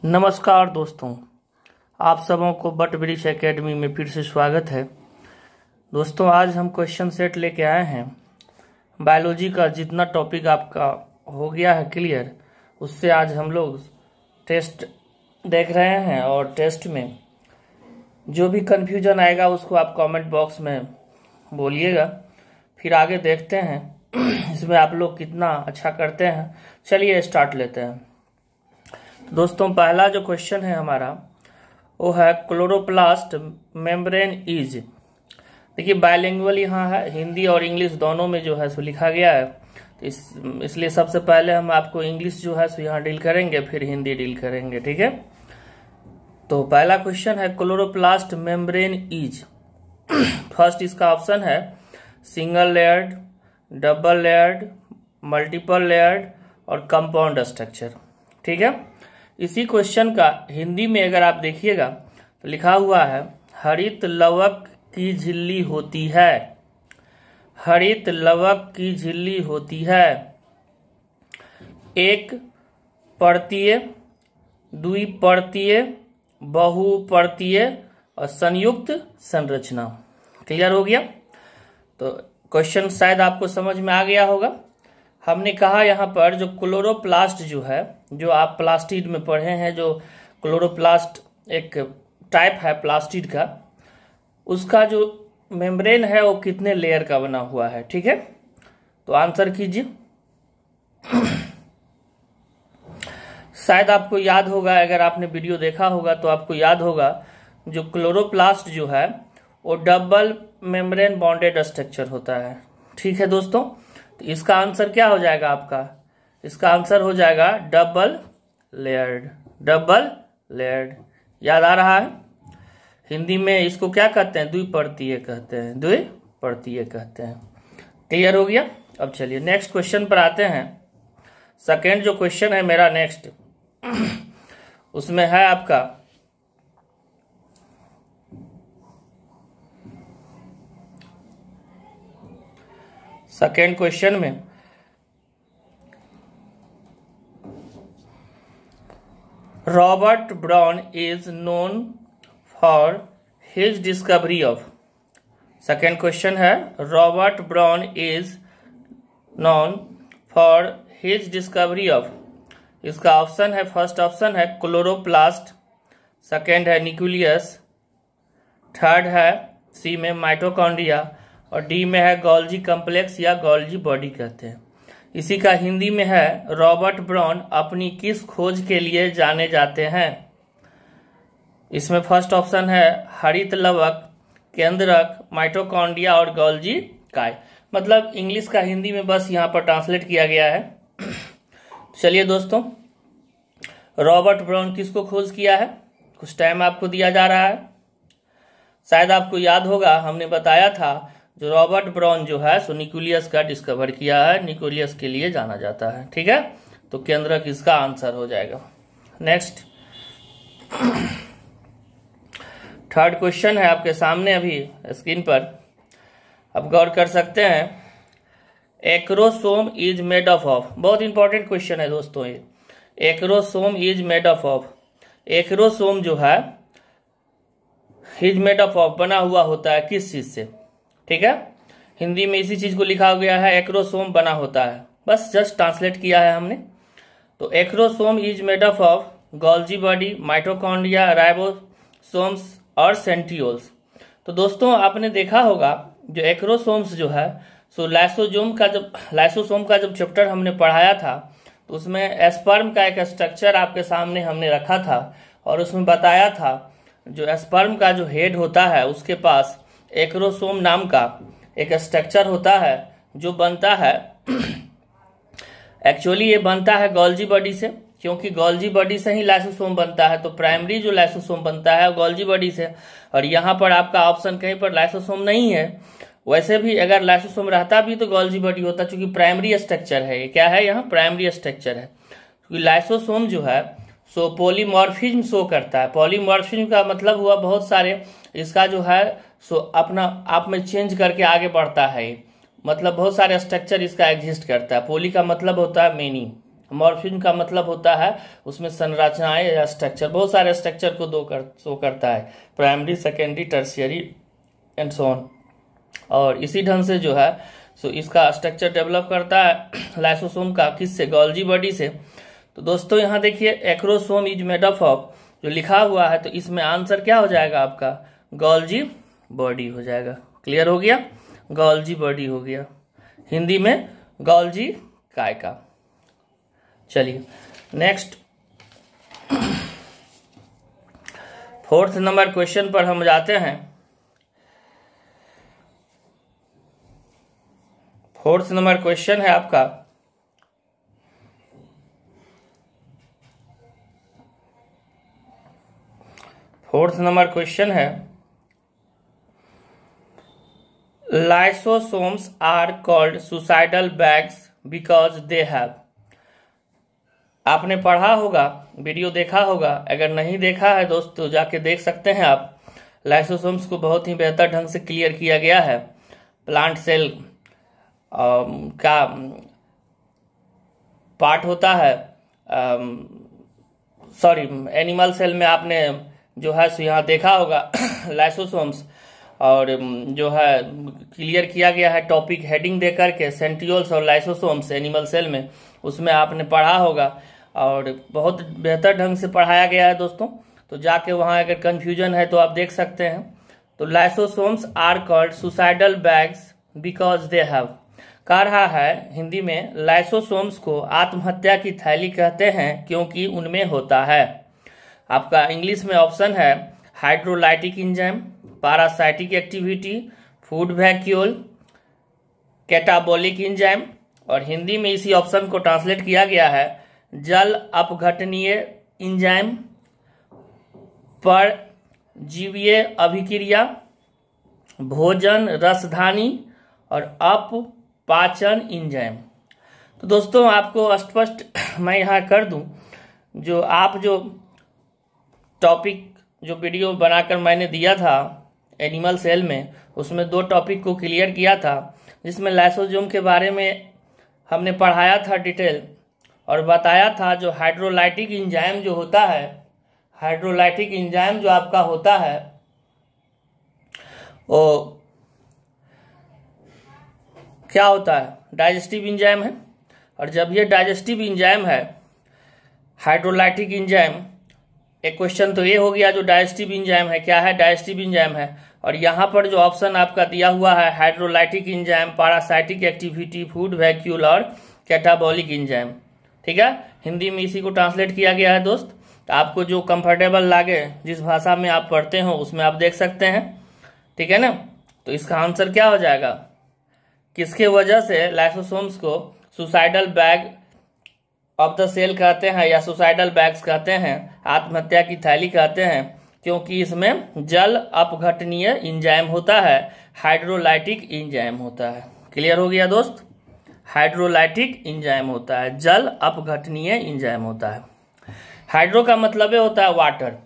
नमस्कार दोस्तों, आप सबों को बट वृक्ष एकेडमी में फिर से स्वागत है। दोस्तों, आज हम क्वेश्चन सेट लेके आए हैं। बायोलॉजी का जितना टॉपिक आपका हो गया है क्लियर, उससे आज हम लोग टेस्ट देख रहे हैं और टेस्ट में जो भी कंफ्यूजन आएगा उसको आप कमेंट बॉक्स में बोलिएगा। फिर आगे देखते हैं इसमें आप लोग कितना अच्छा करते हैं। चलिए स्टार्ट लेते हैं। दोस्तों, पहला जो क्वेश्चन है हमारा वो है क्लोरोप्लास्ट मेम्ब्रेन इज। देखिए, बायलिंगुअल यहाँ है, हिंदी और इंग्लिश दोनों में जो है सो लिखा गया है। तो इसलिए सबसे पहले हम आपको इंग्लिश जो है सो यहाँ डील करेंगे, फिर हिंदी डील करेंगे, ठीक है। तो पहला क्वेश्चन है क्लोरोप्लास्ट मेम्ब्रेन इज। फर्स्ट इसका ऑप्शन है single layered, double layered, multiple layered और कंपाउंड स्ट्रक्चर, ठीक है। इसी क्वेश्चन का हिंदी में अगर आप देखिएगा तो लिखा हुआ है हरित लवक की झिल्ली होती है। हरित लवक की झिल्ली होती है एक परतीय, द्विपर्तीय, बहुपर्तीय और संयुक्त संरचना। क्लियर हो गया? तो क्वेश्चन शायद आपको समझ में आ गया होगा। हमने कहा यहाँ पर जो क्लोरोप्लास्ट जो है, जो आप प्लास्टिड में पढ़े हैं, जो क्लोरोप्लास्ट एक टाइप है प्लास्टिड का, उसका जो मेम्ब्रेन है वो कितने लेयर का बना हुआ है, ठीक है। तो आंसर कीजिए। शायद आपको याद होगा, अगर आपने वीडियो देखा होगा तो आपको याद होगा, जो क्लोरोप्लास्ट जो है वो डबल मेम्ब्रेन बॉन्डेड स्ट्रक्चर होता है, ठीक है दोस्तों। तो इसका आंसर क्या हो जाएगा आपका? इसका आंसर हो जाएगा डबल लेयर्ड। डबल लेयर्ड याद आ रहा है? हिंदी में इसको क्या कहते हैं? द्विपर्तीय कहते हैं, द्विपर्तीय कहते हैं। क्लियर हो गया? अब चलिए नेक्स्ट क्वेश्चन पर आते हैं। सेकेंड जो क्वेश्चन है मेरा नेक्स्ट, उसमें है आपका सेकेंड क्वेश्चन में Robert Brown is known for his discovery of. Second question है Robert Brown is known for his discovery of. इसका ऑप्शन है, फर्स्ट ऑप्शन है क्लोरोप्लास्ट, सेकेंड है न्यूक्लियस, थर्ड है सी में माइटोकॉन्ड्रिया और डी में है गोल्जी कॉम्प्लेक्स या गोल्जी बॉडी कहते हैं। इसी का हिंदी में है रॉबर्ट ब्राउन अपनी किस खोज के लिए जाने जाते हैं। इसमें फर्स्ट ऑप्शन है हरित लवक, केंद्रक, माइटोकॉन्ड्रिया और गोल्जी काय। मतलब इंग्लिश का हिंदी में बस यहाँ पर ट्रांसलेट किया गया है। चलिए दोस्तों, रॉबर्ट ब्राउन किसको खोज किया है? कुछ टाइम आपको दिया जा रहा है। शायद आपको याद होगा, हमने बताया था जो रॉबर्ट ब्राउन जो है सो न्यूक्लियस का डिस्कवर किया है, न्यूक्लियस के लिए जाना जाता है, ठीक है। तो केंद्रक इसका आंसर हो जाएगा। नेक्स्ट थर्ड क्वेश्चन है आपके सामने अभी स्क्रीन पर, आप गौर कर सकते हैं। Acrosome is made of. बहुत इंपॉर्टेंट क्वेश्चन है दोस्तों ये। Acrosome is made of. Acrosome जो है इज मेड ऑफ बना हुआ होता है किस चीज से, ठीक है। हिंदी में इसी चीज को लिखा गया है एक्रोसोम बना होता है, बस जस्ट ट्रांसलेट किया है हमने। तो acrosome is made of Golgi body, mitochondria, ribosomes और सेंट्रियोल्स। तो दोस्तों, आपने देखा होगा जो एक्रोसोम्स जो है सो लाइसोसोम का जब चैप्टर हमने पढ़ाया था तो उसमें स्पर्म का एक स्ट्रक्चर आपके सामने हमने रखा था और उसमें बताया था जो स्पर्म का जो हेड होता है उसके पास एक्रोसोम नाम का एक स्ट्रक्चर होता है जो बनता है, एक्चुअली ये बनता है गोल्जी बॉडी से, क्योंकि गोल्जी बॉडी से ही लाइसोसोम बनता है। तो प्राइमरी जो लाइसोसोम बनता है गोल्जी बॉडी से। और यहाँ पर आपका ऑप्शन कहीं पर लाइसोसोम नहीं है। वैसे भी अगर लाइसोसोम रहता भी तो गोल्जी बॉडी होता, क्योंकि प्राइमरी स्ट्रक्चर है। ये क्या है? यहाँ प्राइमरी स्ट्रक्चर है। क्योंकि लाइसोसोम जो है सो पॉलीमॉर्फिज्म शो करता है। पॉलीमॉर्फिज्म का मतलब हुआ बहुत सारे, इसका जो है सो अपना आप में चेंज करके आगे बढ़ता है। मतलब बहुत सारे स्ट्रक्चर इसका एग्जिस्ट करता है। पोली का मतलब होता है मेनी, मॉर्फिज्म का मतलब होता है उसमें संरचनाएं या स्ट्रक्चर, बहुत सारे स्ट्रक्चर को शो करता है, primary, secondary, tertiary and so on. और इसी ढंग से जो है सो इसका स्ट्रक्चर डेवलप करता है लाइसोसोम का, किससे? गोल्जी बॉडी से। तो दोस्तों यहाँ देखिए acrosome is made up of, जो लिखा हुआ है तो इसमें आंसर क्या हो जाएगा आपका? गोल्जी बॉडी हो जाएगा। क्लियर हो गया? गोल्जी बॉडी हो गया, हिंदी में गोल्जी कायका। चलिए नेक्स्ट 4th नंबर क्वेश्चन पर हम जाते हैं। 4th नंबर क्वेश्चन है आपका, फोर्थ नंबर क्वेश्चन है, lysosomes are called suicidal bags because they have. आपने पढ़ा होगा, वीडियो देखा होगा, अगर नहीं देखा है दोस्त तो जाके देख सकते हैं आप। लाइसोसोम्स को बहुत ही बेहतर ढंग से क्लियर किया गया है। प्लांट सेल का पार्ट होता है, सॉरी एनिमल सेल में आपने जो है सो यहाँ देखा होगा लाइसोसोम्स, और जो है क्लियर किया गया है टॉपिक हेडिंग दे करके, सेंट्रियोल्स और लाइसोसोम्स एनिमल सेल में, उसमें आपने पढ़ा होगा और बहुत बेहतर ढंग से पढ़ाया गया है दोस्तों। तो जाके वहाँ अगर कंफ्यूजन है तो आप देख सकते हैं। तो lysosomes are called suicidal bags because they have, कह रहा है हिंदी में लाइसोसोम्स को आत्महत्या की थैली कहते हैं क्योंकि उनमें होता है। आपका इंग्लिश में ऑप्शन है hydrolytic enzyme, parasitic activity, food vacuole, catabolic enzyme, और हिंदी में इसी ऑप्शन को ट्रांसलेट किया गया है जल अपघटनीय एंजाइम, पर जीवीय अभिक्रिया, भोजन रसधानी और अपपाचन एंजाइम। तो दोस्तों आपको स्पष्ट मैं यहाँ कर दूं, जो आप जो टॉपिक जो वीडियो बनाकर मैंने दिया था एनिमल सेल में, उसमें 2 टॉपिक को क्लियर किया था, जिसमें लाइसोसोम के बारे में हमने पढ़ाया था डिटेल, और बताया था जो हाइड्रोलाइटिक एंजाइम जो होता है, हाइड्रोलाइटिक एंजाइम जो आपका होता है वो क्या होता है? डाइजेस्टिव एंजाइम है। और जब ये डाइजेस्टिव एंजाइम है, हाइड्रोलाइटिक एंजाइम, एक क्वेश्चन तो ये हो गया जो डाइजेस्टिव एंजाइम है, क्या है? डाइजेस्टिव एंजाइम है। और यहाँ पर जो ऑप्शन आपका दिया हुआ है hydrolytic enzyme, parasitic activity, food vacuole और कैटाबॉलिक एंजाइम, ठीक है। हिंदी में इसी को ट्रांसलेट किया गया है दोस्त। तो आपको जो कंफर्टेबल लगे, जिस भाषा में आप पढ़ते हो उसमें आप देख सकते हैं, ठीक है ना। तो इसका आंसर क्या हो जाएगा? किसके वजह से लाइसोसोम्स को suicidal bag of the cell कहते हैं या सुसाइडल बैग्स कहते हैं, आत्महत्या की थैली कहते हैं? क्योंकि इसमें जल अपघटनीय एंजाइम होता है, हाइड्रोलाइटिक एंजाइम होता है। क्लियर हो गया दोस्त? हाइड्रोलाइटिक एंजाइम होता है, जल अपघटनीय एंजाइम होता है। हाइड्रो का मतलब होता है वाटर।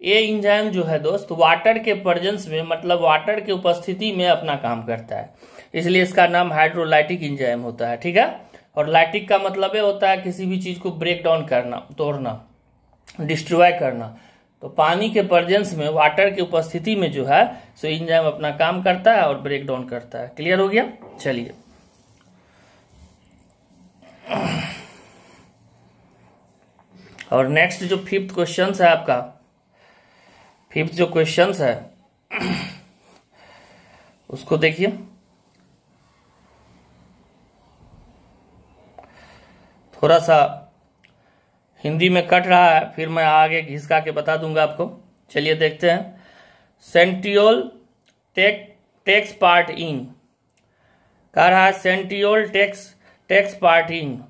ये एंजाइम जो है दोस्त वाटर के प्रेजेंस में, मतलब वाटर के उपस्थिति में अपना काम करता है, इसलिए इसका नाम हाइड्रोलाइटिक एंजाइम होता है, ठीक है। और लाइटिक का मतलब होता है किसी भी चीज को ब्रेक डाउन करना, तोड़ना, डिस्ट्रॉय करना। तो पानी के प्रेजेंस में, वाटर की उपस्थिति में जो है सो एंजाइम अपना काम करता है और ब्रेक डाउन करता है। क्लियर हो गया? चलिए और नेक्स्ट जो 5th क्वेश्चन है आपका, 5th जो क्वेश्चन है उसको देखिए। थोड़ा सा हिंदी में कट रहा है, फिर मैं आगे घिसका के बता दूंगा आपको। चलिए देखते हैं। सेंट्रियोल टेक्स पार्ट इन, कह रहा है centriole takes part in,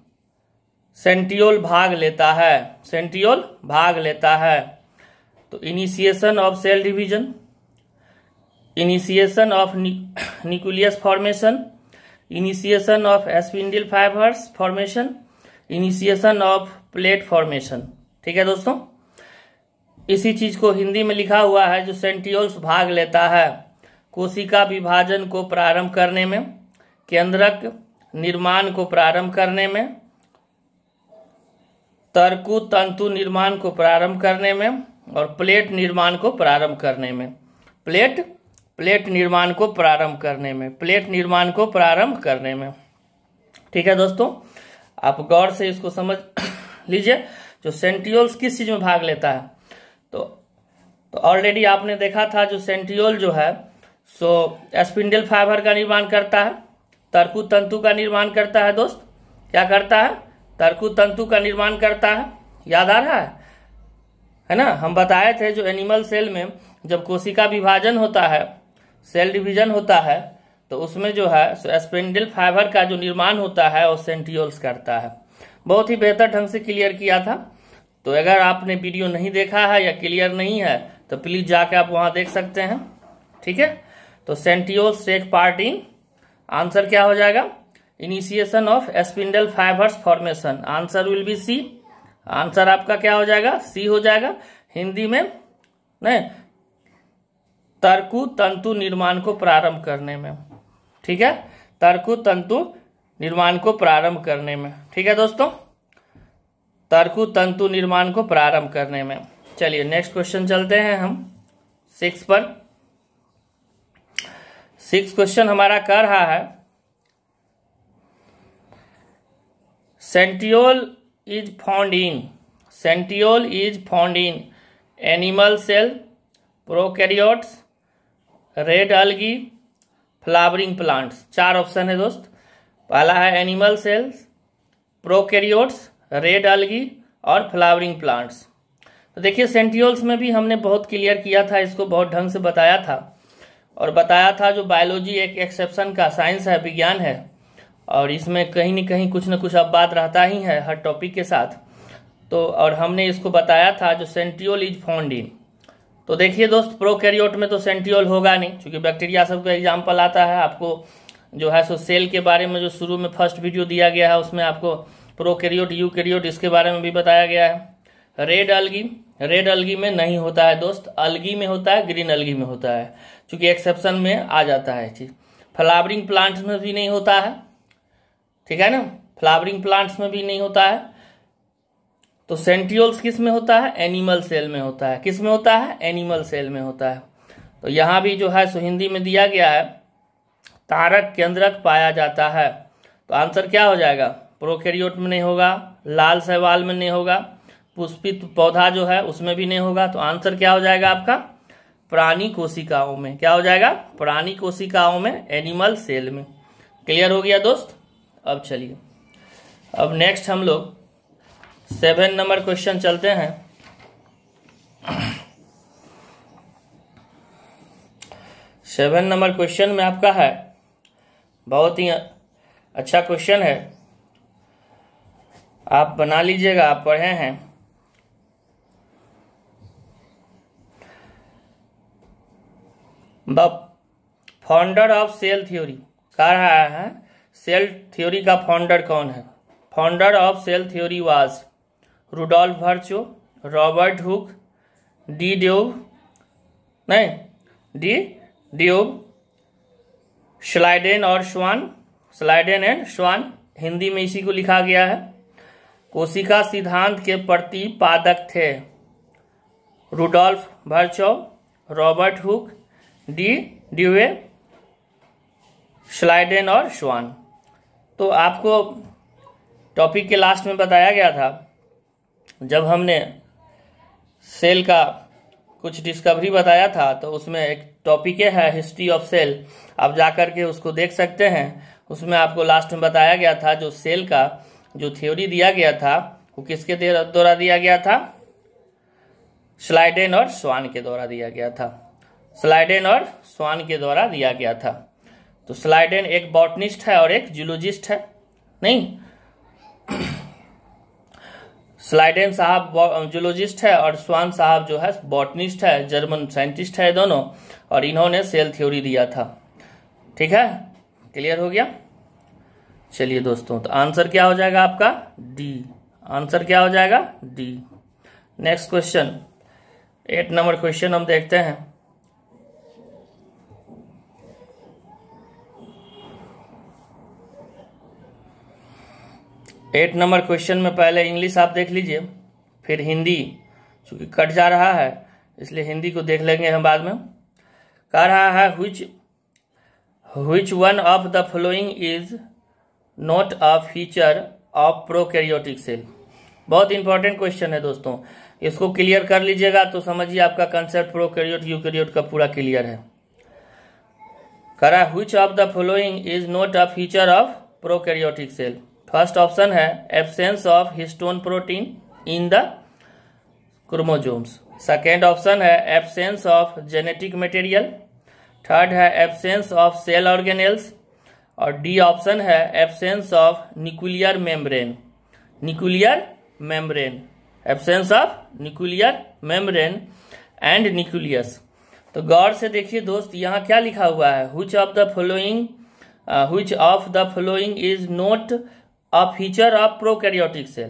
centriole भाग लेता है, सेंट्रियोल भाग लेता है। तो initiation of cell division, initiation of nucleus formation, initiation of spindle fibres formation, initiation of plate formation, ठीक है दोस्तों। इसी चीज को हिंदी में लिखा हुआ है, जो सेंट्रियोल्स भाग लेता है कोशिका विभाजन को प्रारंभ करने में, केंद्रक निर्माण को प्रारंभ करने में, तरकु तंतु निर्माण को प्रारंभ करने में और प्लेट निर्माण को प्रारंभ करने में। प्लेट निर्माण को प्रारंभ करने में, प्लेट निर्माण को प्रारंभ करने में। ठीक है दोस्तों, आप गौर से इसको समझ लीजिए। जो सेंट्रियोल्स किस चीज में भाग लेता है, तो ऑलरेडी आपने देखा था जो सेंट्रियोल जो है सो स्पिंडल फाइबर का निर्माण करता है, तरकु तंतु का निर्माण करता है। दोस्त क्या करता है? तरकु तंतु का निर्माण करता है। याद आ रहा है ना? हम बताए थे जो एनिमल सेल में जब कोशिका विभाजन होता है, सेल डिवीजन होता है, तो उसमें जो है स्पिंडल फाइबर का जो निर्माण होता है वो सेंट्रियोल्स करता है। बहुत ही बेहतर ढंग से क्लियर किया था। तो अगर आपने वीडियो नहीं देखा है या क्लियर नहीं है तो प्लीज जाके आप वहां देख सकते हैं। ठीक है, तो centrioles take part in, answer क्या हो जाएगा? Initiation of spindle fibres formation. Answer will be C. Answer आपका क्या हो जाएगा? सी हो जाएगा। हिंदी में नहीं, तरकु तंतु निर्माण को प्रारंभ करने में। ठीक है, तरकु तंतु निर्माण को प्रारंभ करने में। ठीक है दोस्तों, तरकु तंतु निर्माण को प्रारंभ करने में। चलिए नेक्स्ट क्वेश्चन चलते हैं हम 6 पर। 6 क्वेश्चन हमारा कर रहा है, centriole is found in animal cell, prokaryotes, red algae, flowering plants. 4 option है दोस्त। पहला है animal cells, prokaryotes, red algae और फ्लावरिंग प्लांट्स। तो देखिए सेंट्रियोल्स में भी हमने बहुत क्लियर किया था, इसको बहुत ढंग से बताया था और बताया था जो बायोलॉजी एक एक्सेप्शन का साइंस है, विज्ञान है, और इसमें कहीं न कहीं कुछ न कुछ अपवाद रहता ही है हर टॉपिक के साथ। तो और हमने इसको बताया था जो सेंट्रियोल इज फाउंड इन। तो देखिए दोस्त, प्रोकैरियोट में तो सेंट्रियोल होगा नहीं, क्योंकि बैक्टीरिया सबका एग्जाम्पल आता है। आपको जो है सो सेल के बारे में जो शुरू में फर्स्ट वीडियो दिया गया है उसमें आपको प्रोकैरियोट, यूकैरियोट इसके बारे में भी बताया गया है। रेड अलगी में नहीं होता है दोस्त, अलगी में होता है, ग्रीन अलगी में होता है, क्योंकि एक्सेप्शन में आ जाता है चीज। फ्लावरिंग प्लांट्स में भी नहीं होता है, ठीक है ना, फ्लावरिंग प्लांट्स में भी नहीं होता है। तो सेंट्रियोल्स किस में होता है? एनिमल सेल में होता है। किस में होता है? एनिमल सेल में होता है। तो यहां भी जो है सो हिंदी में दिया गया है, तारक केंद्रक पाया जाता है। तो आंसर क्या हो जाएगा? प्रोकैरियोट में नहीं होगा, लाल शैवाल में नहीं होगा, पुष्पित पौधा जो है उसमें भी नहीं होगा। तो आंसर क्या हो जाएगा आपका? प्राणी कोशिकाओं में। क्या हो जाएगा? प्राणी कोशिकाओं में, एनिमल सेल में। क्लियर हो गया दोस्त? अब चलिए, अब नेक्स्ट हम लोग 7 नंबर क्वेश्चन चलते हैं। 7 नंबर क्वेश्चन में आपका है, बहुत ही अच्छा क्वेश्चन है, आप बना लीजिएगा, आप पढ़े हैं। The founder of cell theory कह रहा है, सेल थ्योरी का फाउंडर कौन है? Founder of cell theory was Rudolf Virchow, Robert Hooke, de Duve, Schleiden and Schwann. Hindi में इसी को लिखा गया है। कोशिका सिद्धांत के प्रतिपादक थे Rudolf Virchow, Robert Hooke, D ड्यूवे, Schleiden और श्वान। तो आपको टॉपिक के लास्ट में बताया गया था, जब हमने सेल का कुछ डिस्कवरी बताया था, तो उसमें एक टॉपिक है हिस्ट्री ऑफ सेल, आप जाकर के उसको देख सकते हैं। उसमें आपको लास्ट में बताया गया था जो सेल का जो थ्योरी दिया गया था वो किसके द्वारा दिया गया था? स्लाइडेन और श्वान के द्वारा दिया गया था। स्लाइडेन और श्वान के द्वारा दिया गया था। तो स्लाइडेन एक बॉटनिस्ट है और एक जूलॉजिस्ट है, नहीं, स्लाइडेन साहब जूलॉजिस्ट है और श्वान साहब जो है बॉटनिस्ट है, जर्मन साइंटिस्ट है दोनों, और इन्होंने सेल थ्योरी दिया था। ठीक है, क्लियर हो गया? चलिए दोस्तों, तो आंसर क्या हो जाएगा आपका? डी। आंसर क्या हो जाएगा? D. Next question, 8 number question हम देखते हैं। 8 नंबर क्वेश्चन में पहले इंग्लिश आप देख लीजिए, फिर हिंदी, चूंकि कट जा रहा है इसलिए हिंदी को देख लेंगे हम बाद में। कह रहा है which one of the following is not a feature of prokaryotic cell। बहुत इंपॉर्टेंट क्वेश्चन है दोस्तों, इसको क्लियर कर लीजिएगा तो समझिए आपका कंसेप्ट प्रोकैरियोट यूकैरियोट का पूरा क्लियर है। कह रहा है which of the following is not a feature of prokaryotic cell। First option है absence of histone protein in the chromosomes, second option है absence of genetic material, third है absence of cell organelles, और D option है absence of nuclear membrane. Nuclear membrane, absence of nuclear membrane and nucleus. तो गौर से देखिए दोस्त, यहाँ क्या लिखा हुआ है, which of the following is not a feature of prokaryotic cell।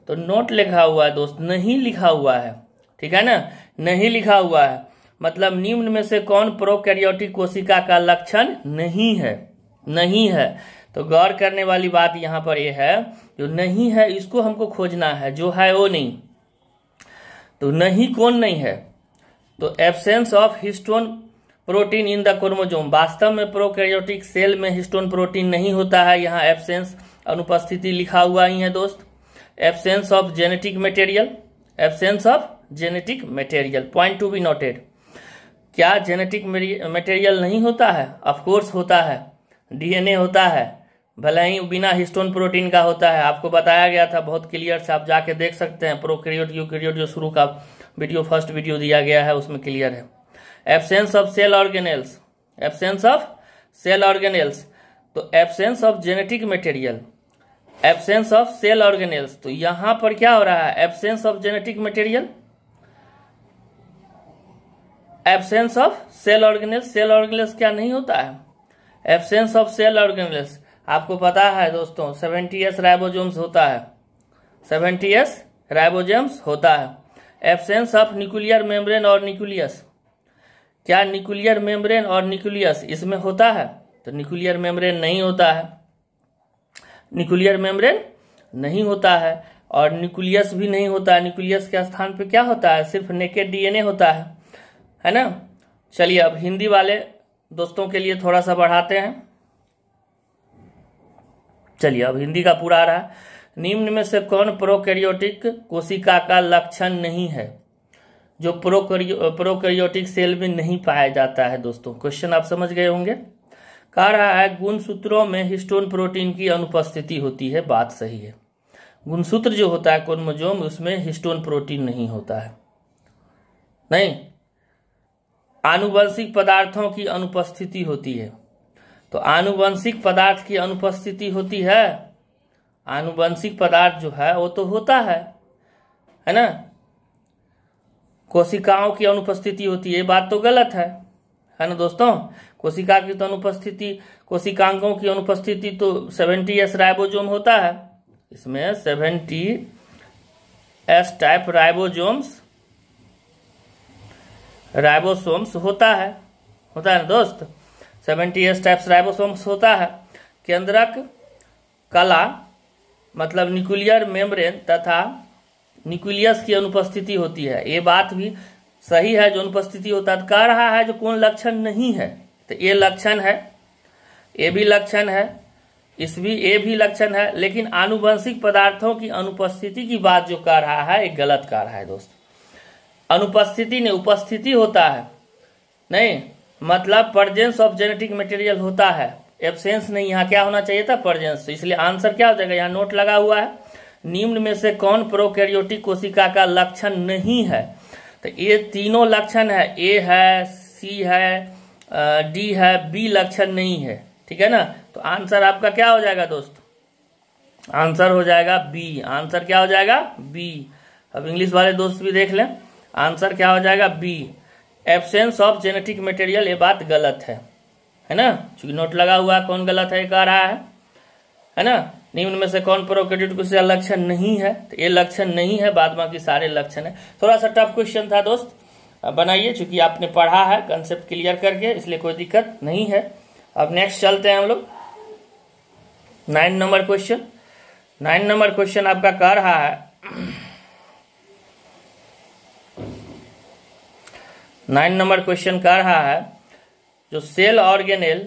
तो नोट लिखा हुआ है दोस्त, नहीं लिखा हुआ है, ठीक है ना, नहीं लिखा हुआ है, मतलब निम्न में से कौन प्रोकैरियोटिक कोशिका का लक्षण नहीं है, नहीं है। तो गौर करने वाली बात यहाँ पर यह है, जो नहीं है इसको हमको खोजना है, जो है वो नहीं। तो नहीं कौन नहीं है, तो absence of histone protein in the chromosome, वास्तव में प्रोकैरियोटिक सेल में हिस्टोन प्रोटीन नहीं होता है, यहाँ एब्सेंस अनुपस्थिति लिखा हुआ ही है दोस्त। Absence of genetic material, absence of genetic material, point to be noted. क्या जेनेटिक मटेरियल नहीं होता है? ऑफ कोर्स होता है, डीएनए होता है, भले ही बिना हिस्टोन प्रोटीन का होता है। आपको बताया गया था बहुत क्लियर से, आप जाके देख सकते हैं प्रोकैरियोट यूकैरियोट जो शुरू का वीडियो, फर्स्ट वीडियो दिया गया है उसमें क्लियर है। Absence of cell organelles, absence of cell organelles, तो absence of genetic material, absence of cell organelles. तो यहां पर क्या हो रहा है, absence of genetic material, absence of cell organelles. Cell organelles क्या नहीं होता है, एब्सेंस ऑफ सेल ऑर्गेनेल्स। आपको पता है दोस्तों 70S राइबोसोम्स होता है, 70S राइबोसोम्स होता है। एब्सेंस ऑफ न्यूक्लियर मेम्ब्रेन और न्यूक्लियस, क्या न्यूक्लियर मेम्ब्रेन और न्यूक्लियस इसमें होता है? तो न्यूक्लियर मेम्ब्रेन नहीं होता है, न्यूक्लियर मेम्ब्रेन नहीं होता है, और न्यूक्लियस भी नहीं होता है। न्यूक्लियस के स्थान पे क्या होता है, सिर्फ नेकेड डीएनए होता है ना। चलिए अब हिंदी वाले दोस्तों के लिए थोड़ा सा बढ़ाते हैं। चलिए अब हिंदी का पूरा आ रहा है। निम्न में से कौन प्रोकैरियोटिक कोशिका का लक्षण नहीं है, जो प्रोकैरियोटिक सेल में नहीं पाया जाता है? दोस्तों क्वेश्चन आप समझ गए होंगे। कह रहा है गुणसूत्रों में हिस्टोन प्रोटीन की अनुपस्थिति होती है, बात सही है। गुणसूत्र जो होता है क्रोमोसोम, उसमें हिस्टोन प्रोटीन नहीं होता है, नहीं। आनुवंशिक पदार्थों की अनुपस्थिति होती है, तो आनुवंशिक पदार्थ की अनुपस्थिति होती है, आनुवंशिक पदार्थ जो है वो तो होता है ना। कोशिकाओं की अनुपस्थिति होती है, बात तो गलत है ना दोस्तों। कोशिका की तो अनुपस्थिति, कोशिकांगों की अनुपस्थिति तो 70S राइबोसोम होता है, इसमें 70S टाइप राइबोसोम्स होता है ना दोस्त। 70S टाइप्स राइबोसोम्स होता है। केंद्रक कला मतलब न्यूक्लियर मेम्ब्रेन तथा न्यूक्लियस की अनुपस्थिति होती है, ये बात भी सही है, जो अनुपस्थिति होता है। कह रहा है जो कौन लक्षण नहीं है, तो ये लक्षण है, ये भी लक्षण है, ये भी लक्षण है, लेकिन आनुवंशिक पदार्थों की अनुपस्थिति की बात जो कह रहा है ये गलत कह रहा है दोस्त। अनुपस्थिति नहीं, उपस्थिति होता है, नहीं मतलब प्रेजेंस ऑफ जेनेटिक मटेरियल होता है, एब्सेंस नहीं। यहाँ क्या होना चाहिए था, प्रेजेंस। इसलिए आंसर क्या हो जाएगा, यहाँ नोट लगा हुआ है, निम्न में से कौन प्रोकैरियोटिक कोशिका का लक्षण नहीं है? तो ये तीनों लक्षण है, ए है, सी है, डी है, बी लक्षण नहीं है, ठीक है ना। तो आंसर आपका क्या हो जाएगा दोस्त, आंसर हो जाएगा बी। आंसर क्या हो जाएगा, बी। अब इंग्लिश वाले दोस्त भी देख लें, आंसर क्या हो जाएगा, B. Absence of genetic material, ये बात गलत है ना, क्योंकि नोट लगा हुआ है, कौन गलत है कह रहा है ना। निम्न में से कौन प्रोकैरियोटिक कोशिका लक्षण नहीं है, तो ये लक्षण नहीं है, बाद बाकी सारे लक्षण है। थोड़ा सा टफ क्वेश्चन था दोस्त, बनाइए, चूंकि आपने पढ़ा है कंसेप्ट क्लियर करके, इसलिए कोई दिक्कत नहीं है। अब नेक्स्ट चलते हैं हम लोग 9 नंबर क्वेश्चन। 9 नंबर क्वेश्चन आपका कह रहा है 9 नंबर क्वेश्चन कह रहा है जो cell organelle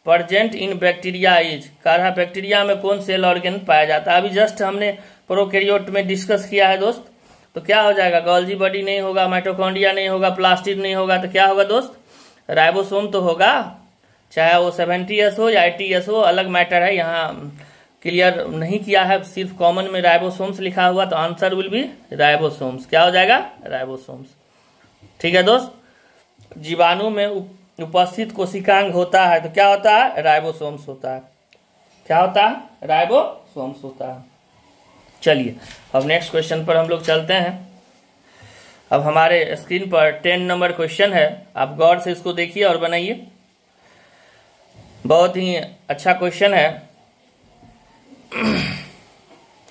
present in bacteria is, कह रहा है बैक्टीरिया में कौन सेल ऑर्गेनेल पाया जाता है। अभी जस्ट हमने प्रोकैरियोट में डिस्कस किया है दोस्त। तो क्या हो जाएगा, गोल्जी बॉडी नहीं होगा, माइटोकॉन्ड्रिया नहीं होगा, प्लास्टिड नहीं होगा, तो क्या होगा दोस्त, राइबोसोम तो होगा। चाहे वो 70S हो या 80S हो, अलग मैटर है, यहाँ क्लियर नहीं किया है, सिर्फ कॉमन में राइबोसोम्स लिखा हुआ, तो आंसर विल बी राइबोसोम्स। क्या हो जाएगा, राइबोसोम्स। ठीक है दोस्त, जीवाणु में उपस्थित कोशिकांग होता है तो क्या होता है, राइबोसोम्स होता है। क्या होता है, राइबोसोम्स होता है। चलिए अब नेक्स्ट क्वेश्चन पर हम लोग चलते हैं। अब हमारे स्क्रीन पर 10 नंबर क्वेश्चन है, आप गौर से इसको देखिए और बनाइए। बहुत ही अच्छा क्वेश्चन है,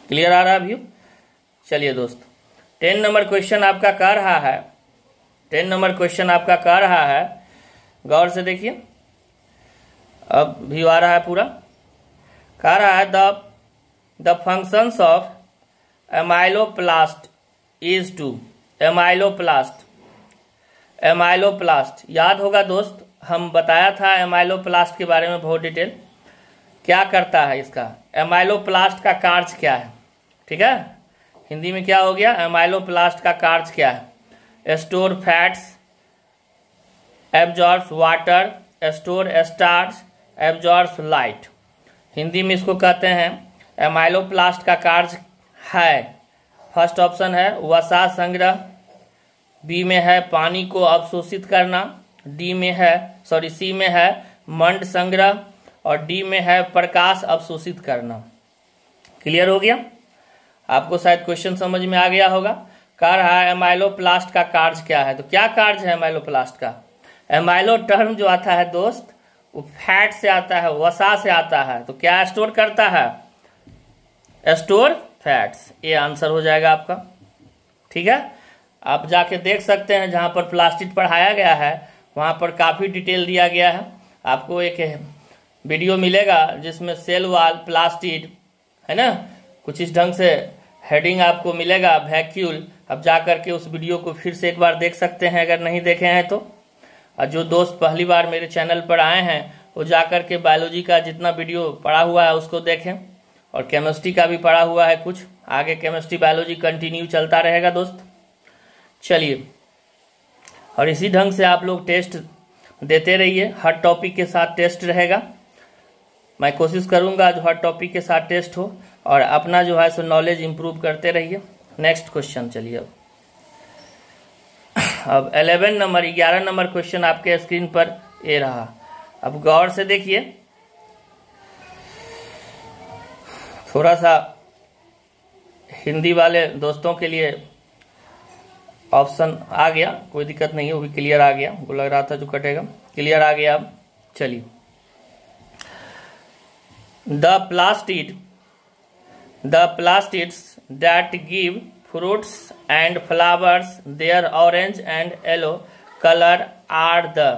क्लियर आ रहा है व्यू। चलिए दोस्त 10 नंबर क्वेश्चन आपका कह रहा है, 10 नंबर क्वेश्चन आपका कह रहा है, गौर से देखिए, अब व्यू आ रहा है पूरा। कह रहा है the functions of amyloplast is to, amyloplast याद होगा दोस्त, हम बताया था एमाइलोप्लास्ट के बारे में बहुत डिटेल। क्या करता है इसका, एमाइलोप्लास्ट का कार्य क्या है, ठीक है, हिंदी में क्या हो गया, एमाइलोप्लास्ट का कार्य क्या है, store fats, absorbs water, store starch, absorbs light. Hindi में इसको कहते हैं एमाइलोप्लास्ट का कार्य है, फर्स्ट ऑप्शन है वसा संग्रह, बी में है पानी को अवशोषित करना, सी में है मंड संग्रह, और डी में है प्रकाश अवशोषित करना। क्लियर हो गया, आपको शायद क्वेश्चन समझ में आ गया होगा। कह रहा है एमाइलोप्लास्ट का कार्य क्या है, तो क्या कार्य है एमाइलोप्लास्ट का। एमाइलो टर्म जो आता है दोस्त, वो फैट से आता है, वसा से आता है, तो क्या स्टोर करता है, स्टोर फैट्स। ये आंसर हो जाएगा आपका। ठीक है, आप जाके देख सकते हैं जहां पर प्लास्टिड पढ़ाया गया है वहां पर काफी डिटेल दिया गया है। आपको एक वीडियो मिलेगा जिसमें सेल वॉल प्लास्टिड है ना, कुछ इस ढंग से हेडिंग आपको मिलेगा, वैक्यूल। अब जा करके उस वीडियो को फिर से एक बार देख सकते हैं अगर नहीं देखे हैं तो। और जो दोस्त पहली बार मेरे चैनल पर आए हैं वो जा करके बायोलॉजी का जितना वीडियो पढ़ा हुआ है उसको देखें, और केमिस्ट्री का भी पढ़ा हुआ है कुछ, आगे केमिस्ट्री बायोलॉजी कंटिन्यू चलता रहेगा दोस्त। चलिए, और इसी ढंग से आप लोग टेस्ट देते रहिए, हर टॉपिक के साथ टेस्ट रहेगा। मैं कोशिश करूंगा जो हर टॉपिक के साथ टेस्ट हो, और अपना जो है सो नॉलेज इंप्रूव करते रहिए। नेक्स्ट क्वेश्चन चलिए अब 11 नंबर क्वेश्चन आपके स्क्रीन पर ये रहा। अब गौर से देखिए, थोड़ा सा हिंदी वाले दोस्तों के लिए ऑप्शन आ गया, कोई दिक्कत नहीं है, वो भी क्लियर आ गया, वो लग रहा था जो कटेगा, क्लियर आ गया। अब चलिए, the plastids that give fruits and flowers their orange and yellow color are the,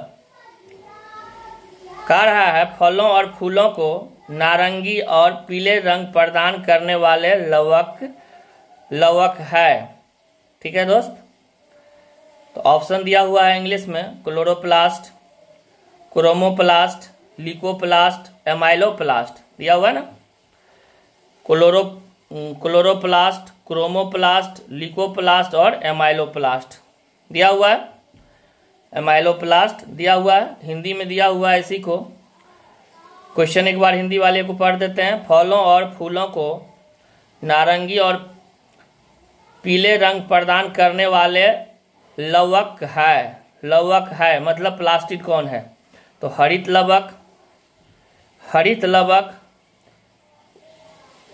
कह रहा है फलों और फूलों को नारंगी और पीले रंग प्रदान करने वाले लवक है। ठीक है दोस्त, तो ऑप्शन दिया हुआ है इंग्लिश में, क्लोरोप्लास्ट, क्रोमोप्लास्ट, लिकोप्लास्ट, एमाइलोप्लास्ट दिया हुआ है ना। क्लोरोप्लास्ट, क्रोमोप्लास्ट, लिकोप्लास्ट और एमाइलोप्लास्ट दिया हुआ है। एमाइलोप्लास्ट दिया हुआ है, हिंदी में दिया हुआ है इसी को। क्वेश्चन एक बार हिंदी वाले को पढ़ देते हैं। फलों और फूलों को नारंगी और पीले रंग प्रदान करने वाले लवक है मतलब प्लास्टिड कौन है, तो हरित लवक,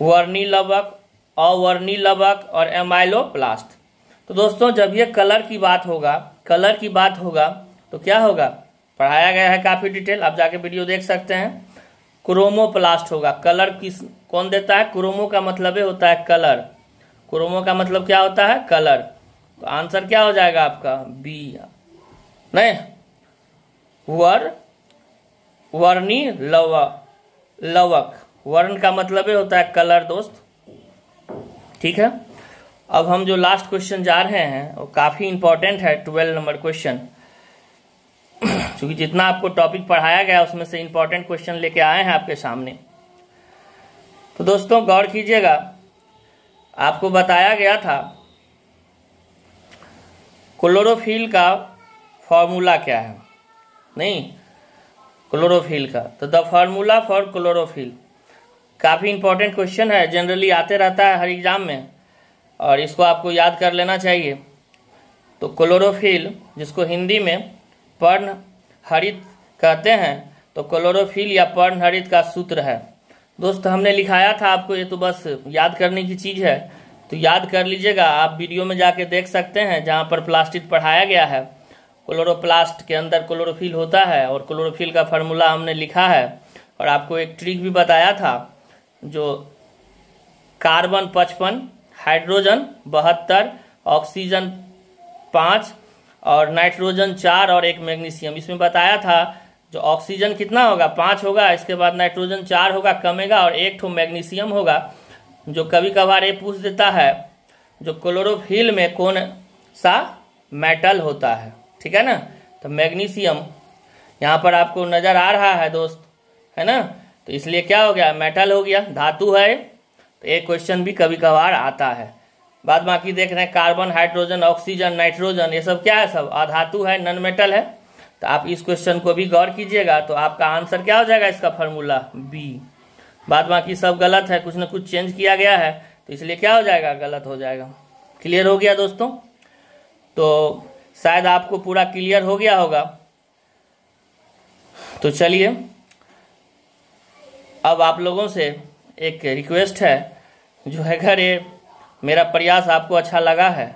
वर्णी लवक, अवर्णी लवक और एमाइलोप्लास्ट। तो दोस्तों जब ये कलर की बात होगा तो क्या होगा, पढ़ाया गया है काफी डिटेल, आप जाके वीडियो देख सकते हैं। क्रोमोप्लास्ट होगा। कलर किस कौन देता है, क्रोमो का मतलब होता है कलर, क्रोमो का मतलब क्या होता है, कलर। तो आंसर क्या हो जाएगा आपका, बी नहीं, वर्णी लवक, वर्ण का मतलब होता है कलर दोस्त, ठीक है, अब हम जो लास्ट क्वेश्चन जा रहे हैं वो काफ़ी इंपॉर्टेंट है, 12 नंबर क्वेश्चन। क्योंकि जितना आपको टॉपिक पढ़ाया गया उसमें से इंपॉर्टेंट क्वेश्चन लेके आए हैं आपके सामने। तो दोस्तों गौर कीजिएगा, आपको बताया गया था क्लोरोफिल का फॉर्मूला क्या है, नहीं क्लोरोफिल का, तो द फॉर्मूला फॉर क्लोरोफिल काफ़ी इंपॉर्टेंट क्वेश्चन है, जनरली आते रहता है हर एग्जाम में और इसको आपको याद कर लेना चाहिए। तो क्लोरोफिल, जिसको हिंदी में पर्णहरित कहते हैं, तो क्लोरोफिल या पर्णहरित का सूत्र है। दोस्त हमने लिखाया था आपको, ये तो बस याद करने की चीज़ है, तो याद कर लीजिएगा। आप वीडियो में जाके देख सकते हैं जहाँ पर प्लास्टिड पढ़ाया गया है। क्लोरोप्लास्ट के अंदर क्लोरोफिल होता है और क्लोरोफिल का फार्मूला हमने लिखा है। और आपको एक ट्रिक भी बताया था, जो कार्बन 55, हाइड्रोजन 72, ऑक्सीजन 5 और नाइट्रोजन 4 और एक मैग्नीशियम। इसमें बताया था जो ऑक्सीजन कितना होगा 5 होगा, इसके बाद नाइट्रोजन 4 होगा कमेगा और एक ठो मैग्नीशियम होगा। जो कभी कभार ये पूछ देता है जो क्लोरोफिल में कौन सा मेटल होता है, ठीक है ना, तो मैग्नीशियम यहाँ पर आपको नजर आ रहा है दोस्त, है ना, तो इसलिए क्या हो गया, मेटल हो गया, धातु है। तो एक क्वेश्चन भी कभी कभार आता है। बाद बाकी देख रहे हैं कार्बन, हाइड्रोजन, ऑक्सीजन, नाइट्रोजन, ये सब क्या है, सब अधातु है, नॉन मेटल है। तो आप इस क्वेश्चन को भी गौर कीजिएगा, तो आपका आंसर क्या हो जाएगा इसका फार्मूला बी। बाद बाकी सब गलत है, कुछ ना कुछ चेंज किया गया है, तो इसलिए क्या हो जाएगा, गलत हो जाएगा। क्लियर हो गया दोस्तों? तो शायद आपको पूरा क्लियर हो गया होगा। तो चलिए अब आप लोगों से एक रिक्वेस्ट है, जो है अगर ये मेरा प्रयास आपको अच्छा लगा है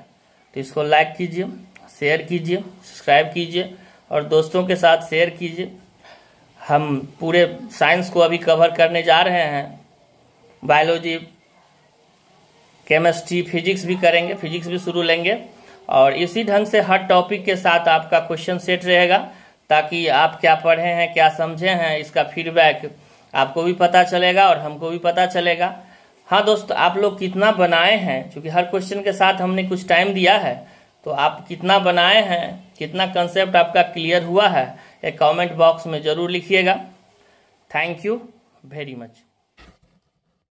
तो इसको लाइक कीजिए, शेयर कीजिए, सब्सक्राइब कीजिए और दोस्तों के साथ शेयर कीजिए। हम पूरे साइंस को अभी कवर करने जा रहे हैं, बायोलॉजी, केमिस्ट्री, फिजिक्स भी करेंगे, फिजिक्स भी शुरू लेंगे और इसी ढंग से हर टॉपिक के साथ आपका क्वेश्चन सेट रहेगा, ताकि आप क्या पढ़े हैं, क्या समझे हैं, इसका फीडबैक आपको भी पता चलेगा और हमको भी पता चलेगा। हाँ दोस्त, आप लोग कितना बनाए हैं, क्योंकि हर क्वेश्चन के साथ हमने कुछ टाइम दिया है, तो आप कितना बनाए हैं, कितना कंसेप्ट आपका क्लियर हुआ है, एक कमेंट बॉक्स में ज़रूर लिखिएगा। Thank you very much.